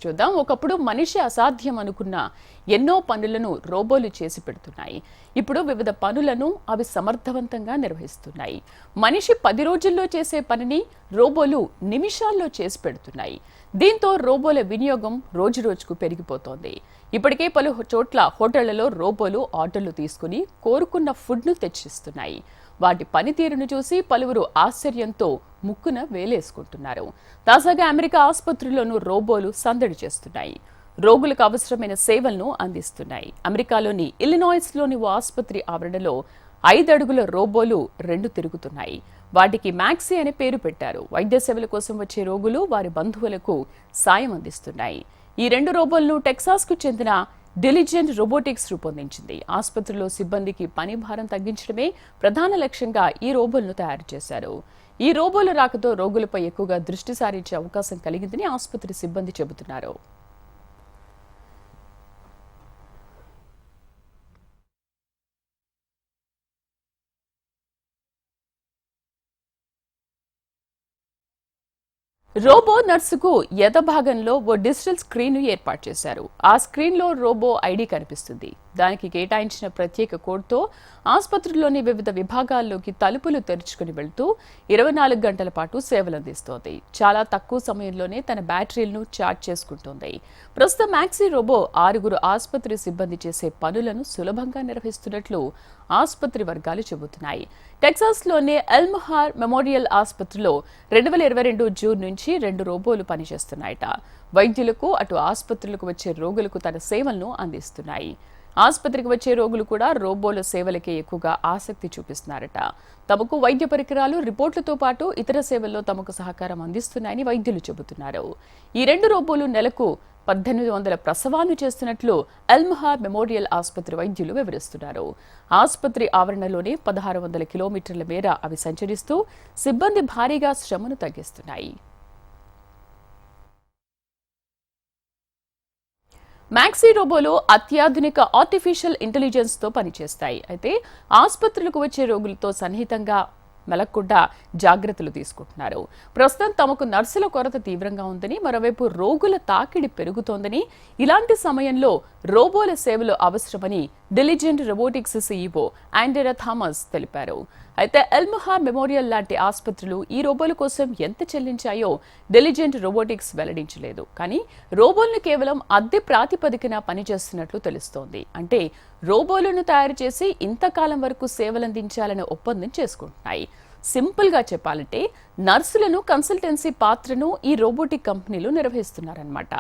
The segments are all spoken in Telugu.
చూద్దాం. ఒకప్పుడు మనిషి అసాధ్యం అనుకున్న ఎన్నో పనులను రోబోలు చేసి పెడుతున్నాయి. ఇప్పుడు వివిధ పనులను అవి సమర్థవంతంగా నిర్వహిస్తున్నాయి. మనిషి 10 రోజుల్లో చేసే పనిని రోబోలు నిమిషాల్లో చేసి పెడుతున్నాయి. దీంతో రోబోల వినియోగం రోజురోజుకు పెరిగిపోతోంది. ఇప్పటికే పలు చోట్ల హోటళ్లలో రోబోలు ఆర్డర్లు తీసుకుని కోరుకున్న ఫుడ్ను తెచ్చిస్తున్నాయి. వాటి పనితీరును చూసి పలువురు ఆశ్చర్యంతో ముక్కున వేలేసుకుంటున్నారు. తాజాగా అమెరికా ఆసుపత్రుల్లోనూ రోబోలు సందడి చేస్తున్నాయి. రోగులకు అవసరమైన సేవలను అందిస్తున్నాయి. అమెరికాలోని ఇల్లినాయిస్లోని ఓ ఆసుపత్రి ఆవరణలో 5 అడుగుల రోబోలు 2 తిరుగుతున్నాయి. వాటికి మ్యాక్సీ అనే పేరు పెట్టారు. వైద్య సేవల కోసం వచ్చే రోగులు వారి బంధువులకు సాయం అందిస్తున్నాయి. ఈ 2 రోబోలను టెక్సాస్కు చెందిన డిలిజెంట్ రోబోటిక్స్ రూపొందించింది. ఆసుపత్రిలో సిబ్బందికి పని భారం తగ్గించడమే ప్రధాన లక్ష్యంగా ఈ రోబోలను తయారు చేశారు. ఈ రోబోల రాకతో రోగులపై ఎక్కువగా దృష్టి సారించే అవకాశం కలిగిందని ఆసుపత్రి సిబ్బంది చెబుతున్నారు. రోబో నర్సుకు భాగంలో ఓ డిజిటల్ స్క్రీన్ ఏర్పాటు చేశారు. ఆ స్క్రీన్ లో రోబో ఐడి కనిపిస్తుంది. దానికి కేటాయించిన ప్రత్యేక కోడ్తో ఆసుపత్రిలోని వివిధ విభాగాల్లోకి తలుపులు తెరుచుకుని వెళ్తూ 24 గంటల పాటు సేవలందిస్తోంది. చాలా తక్కువ సమయంలోనే తన బ్యాటరీలను ఛార్జ్ చేసుకుంటోంది. ప్రస్తుతం మ్యాక్సీ రోబో 6 ఆసుపత్రి సిబ్బంది చేసే పనులను సులభంగా నిర్వహిస్తున్నట్లు ఆసుపత్రి వర్గాలు చెబుతున్నాయి. టెక్సాస్లోని ఎల్మ్హార్ మెమోరియల్ ఆసుపత్రిలో 2022 జూన్ నుంచి 2 రోబోలు పనిచేస్తున్నాయట. వైద్యులకు అటు ఆసుపత్రులకు వచ్చే రోగులకు తన సేవలను అందిస్తున్నాయి. ఆసుపత్రికి వచ్చే రోగులు కూడా రోబోల సేవలకే ఎక్కువగా ఆసక్తి చూపిస్తున్నారట. తమకు వైద్య పరికరాలు, రిపోర్టులతో పాటు ఇతర సేవల్లో తమకు సహకారం అందిస్తున్నాయని వైద్యులు చెబుతున్నారు. ఈ 2 రోబోలు నెలకు 1800 ప్రసవాలను చేస్తున్నట్లు ఎల్మ్హార్ మెమోరియల్ ఆసుపత్రి వైద్యులు వివరిస్తున్నారు. ఆసుపత్రి ఆవరణలోనే 1600 కిలోమీటర్ల మేర అవి సంచరిస్తూ సిబ్బంది భారీగా శ్రమను తగ్గిస్తున్నాయి. మ్యాక్సీ రోబోలు అత్యాధునిక ఆర్టిఫిషియల్ ఇంటెలిజెన్స్ తో పనిచేస్తాయి. అయితే ఆసుపత్రులకు వచ్చే రోగులతో సన్నిహితంగా మెలగకుండా జాగ్రత్తలు తీసుకుంటున్నారు. ప్రస్తుతం తమకు నర్సుల కొరత తీవ్రంగా ఉందని, మరోవైపు రోగుల తాకిడి పెరుగుతోందని, ఇలాంటి సమయంలో రోబోల సేవలు అవసరమని డిలిజెంట్ రోబోటిక్స్ సీఈఓ ఆండెరా థామస్ తెలిపారు. అయితే ఎల్మ్హార్ మెమోరియల్ లాంటి ఆసుపత్రులు ఈ రోబోల కోసం ఎంత చెల్లించాయో డిలిజెంట్ రోబోటిక్స్ వెల్లడించలేదు. కానీ రోబోలను కేవలం అద్దె ప్రాతిపదికన పనిచేస్తున్నట్లు తెలుస్తోంది. అంటే రోబోలను తయారు చేసి ఇంతకాలం వరకు సేవలందించాలని ఒప్పందం చేసుకుంటున్నాయి. సింపుల్ గా చెప్పాలంటే నర్సులను కన్సల్టెన్సీ పాత్రను ఈ రోబోటిక్ కంపెనీలు నిర్వహిస్తున్నారన్నమాట.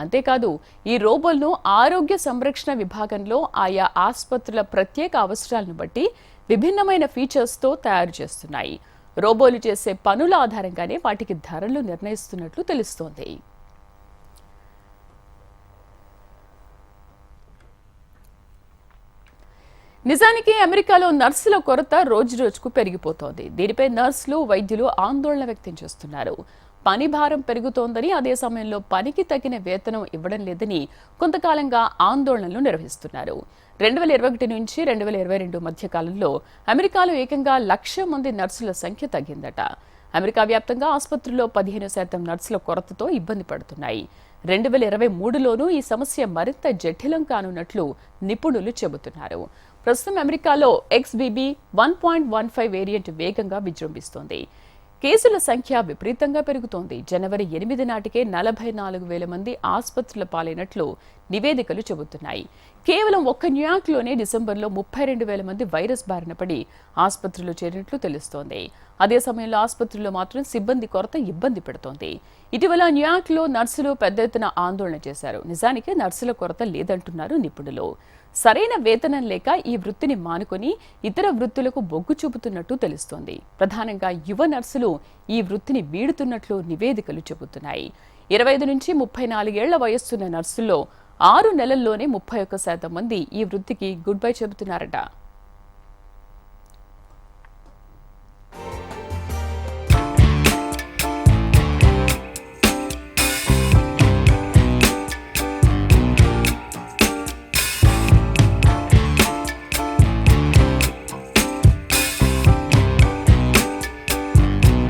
అంతేకాదు ఈ రోబోలను ఆరోగ్య సంరక్షణ విభాగంలో ఆయా ఆసుపత్రుల ప్రత్యేక అవసరాలను బట్టి విభిన్నమైన ఫీచర్స్తో తయారు చేస్తున్నాయి. రోబోలు చేసే పనుల ఆధారంగానే వాటికి ధరలు నిర్ణయిస్తున్నట్లు తెలుస్తోంది. నిజానికి అమెరికాలో నర్సుల కొరత రోజురోజుకు పెరిగిపోతోంది. దీనిపై నర్సులు, వైద్యులు ఆందోళన వ్యక్తం చేస్తున్నారు. పని భారం పెరుగుతోందని, అదే సమయంలో పనికి తగిన వేతనం ఇవ్వడం లేదని కొంతకాలంగా ఆందోళనలు నిర్వహిస్తున్నారు. 2021 నుంచి 2022 మధ్య కాలంలో అమెరికాలో ఏకంగా 1,00,000 మంది నర్సుల సంఖ్య తగ్గిందట. అమెరికా వ్యాప్తంగా ఆసుపత్రుల్లో 15% నర్సుల కొరతతో ఇబ్బంది పడుతున్నాయి. 2023లోనూ ఈ సమస్య మరింత జటిలం కానున్నట్లు నిపుణులు చెబుతున్నారు. ప్రస్తుతం అమెరికాలో XBB 1.15 వేరియంట్ వేగంగా విజృంభిస్తోంది. కేసుల సంఖ్య విపరీతంగా పెరుగుతోంది. జనవరి 8 నాటికే 44,000 మంది ఆసుపత్రుల పాలైనట్లు నివేదికలు చెబుతున్నాయి. కేవలం ఒక్క న్యూయార్క్లోనే డిసెంబర్లో 32,000 మంది వైరస్ బారిన పడి ఆసుపత్రులు చేరినట్లు తెలుస్తోంది. అదే సమయంలో ఆసుపత్రుల్లో మాత్రం సిబ్బంది కొరత ఇబ్బంది పెడుతోంది. ఇటీవల న్యూయార్క్లో నర్సులు పెద్ద ఎత్తున ఆందోళన చేశారు. నిజానికి నర్సుల కొరత లేదంటున్నారు నిపుణులు. సరైన వేతనం లేక ఈ వృత్తిని మానుకొని ఇతర వృత్తులకు మొగ్గు చూపుతున్నట్టు తెలుస్తోంది. ప్రధానంగా యువ నర్సులు ఈ వృత్తిని వీడుతున్నట్లు నివేదికలు చెబుతున్నాయి. 25 నుంచి 34 ఏళ్ల వయస్సున్న నర్సుల్లో 6 నెలల్లోనే 31% మంది ఈ వృత్తికి గుడ్ బై చెబుతున్నారట.